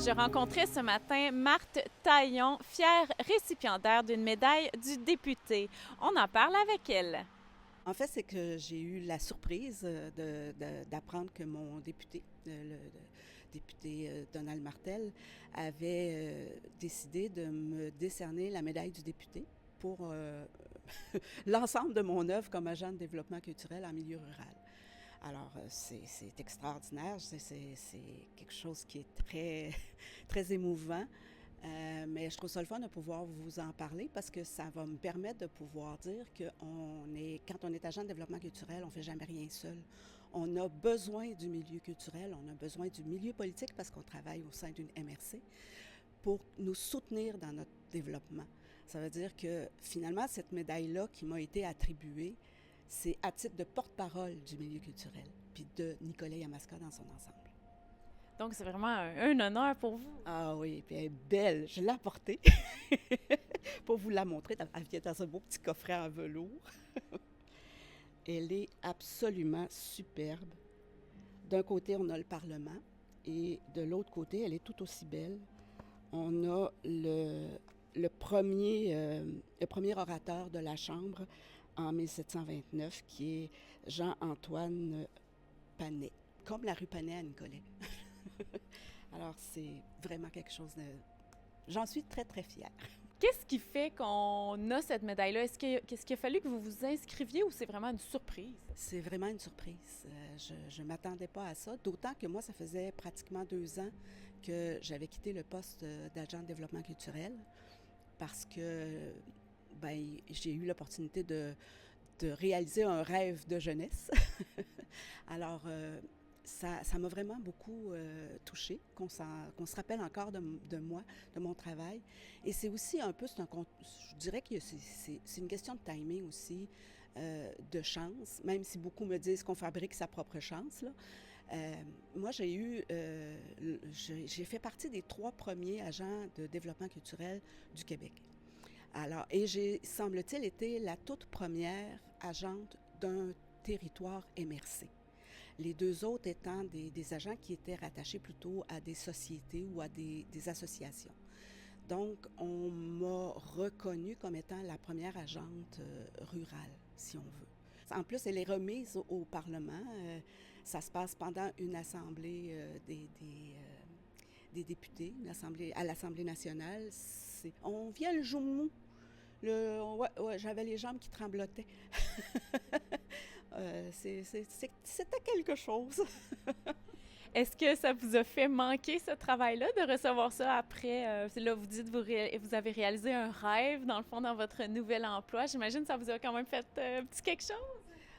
Je rencontrais ce matin Marthe Taillon, fière récipiendaire d'une médaille du député. On en parle avec elle. En fait, c'est que j'ai eu la surprise d'apprendre que mon député, le député Donald Martel, avait décidé de me décerner la médaille du député pour l'ensemble de mon œuvre comme agent de développement culturel en milieu rural. Alors, c'est extraordinaire, c'est quelque chose qui est très, très émouvant. Mais je trouve ça le fun de pouvoir vous en parler parce que ça va me permettre de pouvoir dire que quand on est agent de développement culturel, on ne fait jamais rien seul. On a besoin du milieu culturel, on a besoin du milieu politique parce qu'on travaille au sein d'une MRC pour nous soutenir dans notre développement. Ça veut dire que finalement, cette médaille-là qui m'a été attribuée, c'est à titre de porte-parole du milieu culturel, puis de Nicolas Yamaska dans son ensemble. Donc, c'est vraiment un honneur pour vous. Ah oui, puis elle est belle. Je l'ai apportée pour vous la montrer. Elle vient dans un beau petit coffret en velours. Elle est absolument superbe. D'un côté, on a le Parlement et de l'autre côté, elle est tout aussi belle. On a le premier orateur de la Chambre en 1729 qui est Jean-Antoine Panet, comme la rue Panet à Nicolet. Alors, c'est vraiment quelque chose de... J'en suis très, très fière. Qu'est-ce qui fait qu'on a cette médaille-là? Qu'est-ce qu'il a fallu que vous vous inscriviez ou c'est vraiment une surprise? C'est vraiment une surprise. Je ne m'attendais pas à ça, d'autant que moi, ça faisait pratiquement 2 ans que j'avais quitté le poste d'agent de développement culturel parce que j'ai eu l'opportunité de réaliser un rêve de jeunesse. Alors, ça m'a vraiment beaucoup touchée, qu'on se rappelle encore de moi, de mon travail. Et c'est aussi un peu, je dirais que c'est une question de timing aussi, de chance, même si beaucoup me disent qu'on fabrique sa propre chance, là. Moi, j'ai fait partie des 3 premiers agents de développement culturel du Québec. Alors, et j'ai, semble-t-il, été la toute première agente d'un territoire MRC. Les 2 autres étant des agents qui étaient rattachés plutôt à des sociétés ou à des associations. Donc, on m'a reconnue comme étant la première agente rurale, si on veut. En plus, elle est remise au Parlement. Ça se passe pendant une assemblée des députés, à l'Assemblée nationale. On vient le jour mou. Ouais, j'avais les jambes qui tremblotaient. C'était quelque chose. Est-ce que ça vous a fait manquer ce travail-là de recevoir ça après? Là, vous dites que vous avez réalisé un rêve, dans le fond, dans votre nouvel emploi. J'imagine que ça vous a quand même fait un petit quelque chose.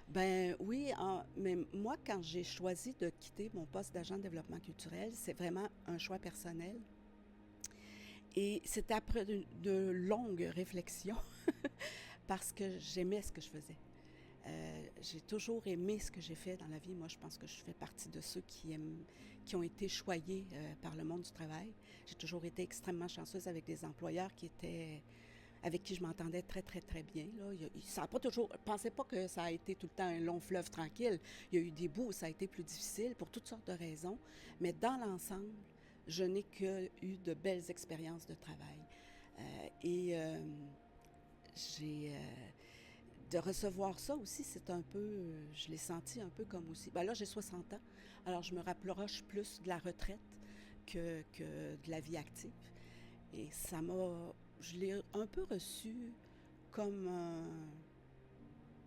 Ben oui, mais moi, quand j'ai choisi de quitter mon poste d'agent de développement culturel, c'est vraiment un choix personnel. Et c'était après de longues réflexions parce que j'aimais ce que je faisais. J'ai toujours aimé ce que j'ai fait dans la vie. Moi, je pense que je fais partie de ceux qui ont été choyés par le monde du travail. J'ai toujours été extrêmement chanceuse avec des employeurs avec qui je m'entendais très, très, très bien. Là. Ça a pas toujours... Je ne pensais pas que ça a été tout le temps un long fleuve tranquille. Il y a eu des bouts où ça a été plus difficile pour toutes sortes de raisons. Mais dans l'ensemble, je n'ai que eu de belles expériences de travail. Et j'ai... de recevoir ça aussi, c'est un peu... je l'ai senti un peu comme aussi... Ben là, j'ai 60 ans, alors je me rapproche plus de la retraite que de la vie active. Et ça m'a... Je l'ai un peu reçu comme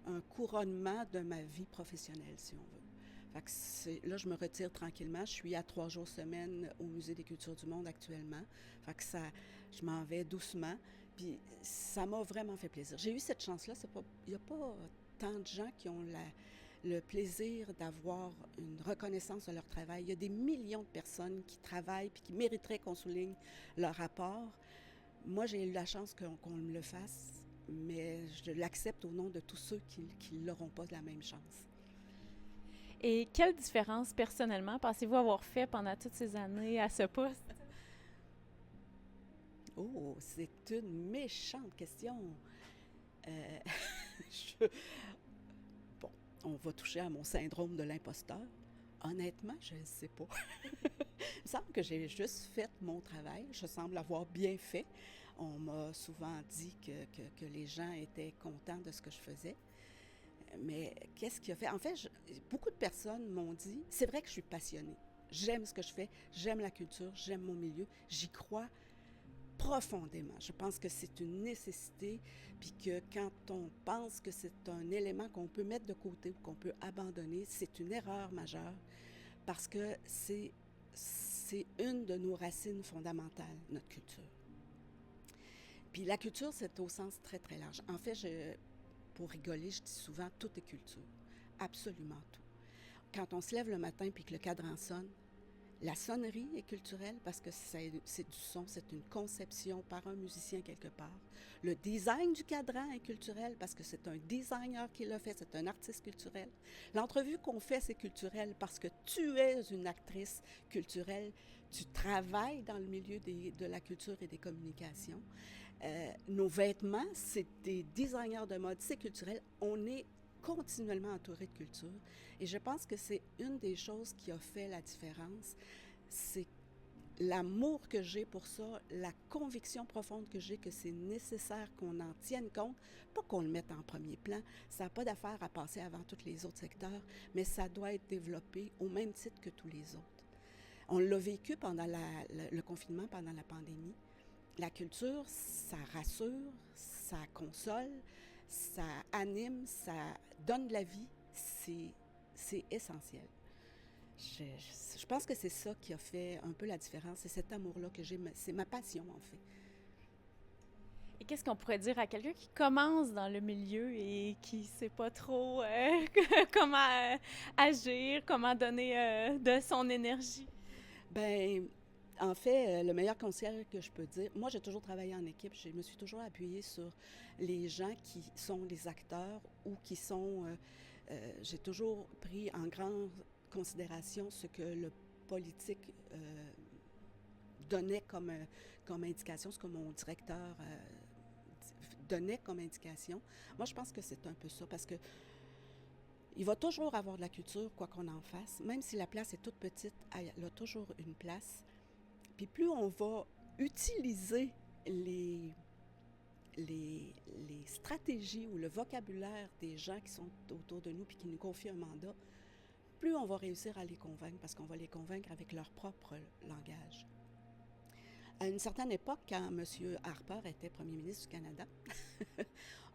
un couronnement de ma vie professionnelle, si on veut. Fait que là, je me retire tranquillement. Je suis à 3 jours semaine au Musée des cultures du monde actuellement. Fait que je m'en vais doucement. Puis ça m'a vraiment fait plaisir. J'ai eu cette chance-là. Il n'y a pas tant de gens qui ont le plaisir d'avoir une reconnaissance de leur travail. Il y a des millions de personnes qui travaillent et qui mériteraient qu'on souligne leur rapport. Moi, j'ai eu la chance qu'on me le fasse, mais je l'accepte au nom de tous ceux qui ne l'auront pas de la même chance. Et quelle différence, personnellement, pensez-vous avoir fait pendant toutes ces années à ce poste? Oh, c'est une méchante question. Euh, je- Bon, on va toucher à mon syndrome de l'imposteur. Honnêtement, je ne sais pas. Il me semble que j'ai juste fait mon travail. Je semble avoir bien fait. On m'a souvent dit que les gens étaient contents de ce que je faisais. Mais qu'est-ce qui a fait? En fait, beaucoup de personnes m'ont dit, c'est vrai que je suis passionnée. J'aime ce que je fais, j'aime la culture, j'aime mon milieu, j'y crois profondément. Je pense que c'est une nécessité, puis que quand on pense que c'est un élément qu'on peut mettre de côté ou qu'on peut abandonner, c'est une erreur majeure parce que c'est une de nos racines fondamentales, notre culture. Puis la culture, c'est au sens très, très large. En fait, pour rigoler, je dis souvent, tout est culture. Absolument tout. Quand on se lève le matin puis que le cadran sonne, la sonnerie est culturelle parce que c'est du son, c'est une conception par un musicien quelque part. Le design du cadran est culturel parce que c'est un designer qui l'a fait, c'est un artiste culturel. L'entrevue qu'on fait, c'est culturel parce que tu es une actrice culturelle, tu travailles dans le milieu de la culture et des communications. Nos vêtements, c'est des designers de mode, c'est culturel. On est continuellement entouré de culture. Et je pense que c'est une des choses qui a fait la différence. C'est l'amour que j'ai pour ça, la conviction profonde que j'ai que c'est nécessaire qu'on en tienne compte, pas qu'on le mette en premier plan. Ça n'a pas d'affaire à passer avant tous les autres secteurs, mais ça doit être développé au même titre que tous les autres. On l'a vécu pendant le confinement, pendant la pandémie. La culture, ça rassure, ça console, ça anime, ça donne de la vie. C'est essentiel. Je pense que c'est ça qui a fait un peu la différence. C'est cet amour-là que j'ai. C'est ma passion, en fait. Et qu'est-ce qu'on pourrait dire à quelqu'un qui commence dans le milieu et qui ne sait pas trop comment agir, comment donner de son énergie? Ben, en fait, le meilleur conseil que je peux dire, moi j'ai toujours travaillé en équipe, je me suis toujours appuyée sur les gens qui sont les acteurs ou qui sont... j'ai toujours pris en grande considération ce que le politique donnait comme indication, ce que mon directeur donnait comme indication. Moi je pense que c'est un peu ça parce que il va toujours avoir de la culture, quoi qu'on en fasse. Même si la place est toute petite, elle a toujours une place. Puis plus on va utiliser les stratégies ou le vocabulaire des gens qui sont autour de nous puis qui nous confient un mandat, plus on va réussir à les convaincre parce qu'on va les convaincre avec leur propre langage. À une certaine époque, quand M. Harper était premier ministre du Canada,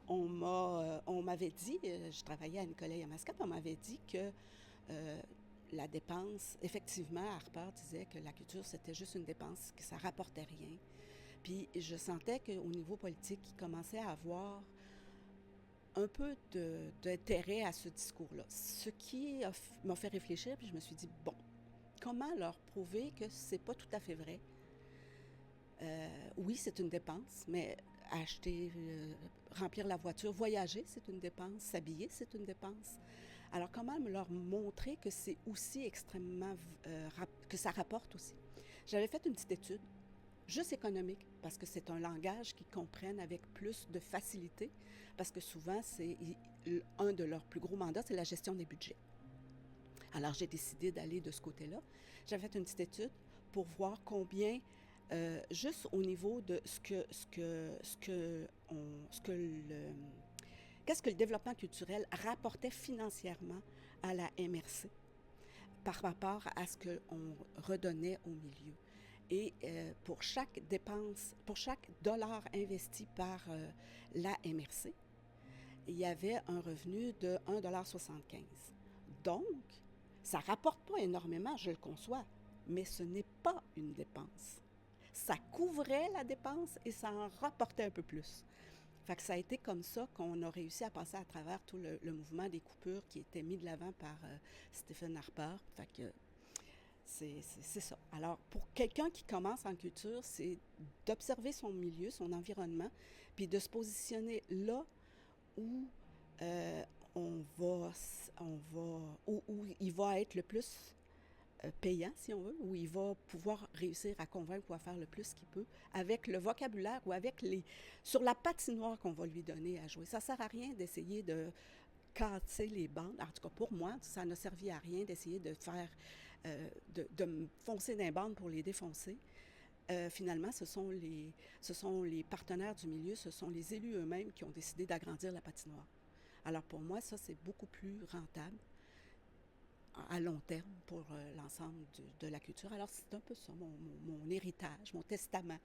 on m'avait dit, je travaillais à Nicolet-Yamaska, on m'avait dit que la dépense, effectivement, Harper disait que la culture, c'était juste une dépense, que ça rapportait rien. Puis je sentais qu'au niveau politique, il commençait à avoir un peu d'intérêt à ce discours-là. Ce qui m'a fait réfléchir, puis je me suis dit, bon, comment leur prouver que c'est pas tout à fait vrai? Oui, c'est une dépense, mais acheter, remplir la voiture, voyager, c'est une dépense, s'habiller, c'est une dépense. Alors, comment leur montrer que c'est aussi extrêmement, que ça rapporte aussi? J'avais fait une petite étude, juste économique, parce que c'est un langage qu'ils comprennent avec plus de facilité, parce que souvent, c'est un de leurs plus gros mandats, c'est la gestion des budgets. Alors, j'ai décidé d'aller de ce côté-là. J'avais fait une petite étude pour voir combien, juste au niveau de qu'est-ce que le développement culturel rapportait financièrement à la MRC par rapport à ce qu'on redonnait au milieu. Et pour chaque dépense, pour chaque dollar investi par la MRC, il y avait un revenu de 1,75 $. Donc, ça ne rapporte pas énormément, je le conçois, mais ce n'est pas une dépense. Ça couvrait la dépense et ça en rapportait un peu plus. Fait que ça a été comme ça qu'on a réussi à passer à travers tout le mouvement des coupures qui était mis de l'avant par Stephen Harper. Fait que c'est ça. Alors, pour quelqu'un qui commence en culture, c'est d'observer son milieu, son environnement, puis de se positionner là où où il va être le plus payant, si on veut, où il va pouvoir réussir à convaincre ou à faire le plus qu'il peut avec le vocabulaire ou avec sur la patinoire qu'on va lui donner à jouer. Ça ne sert à rien d'essayer de casser les bandes. En tout cas, pour moi, ça n'a servi à rien d'essayer de faire, de me foncer dans les bandes pour les défoncer. Finalement, ce sont les partenaires du milieu, ce sont les élus eux-mêmes qui ont décidé d'agrandir la patinoire. Alors pour moi, ça, c'est beaucoup plus rentable à long terme pour l'ensemble de la culture. Alors c'est un peu ça, mon héritage, mon testament.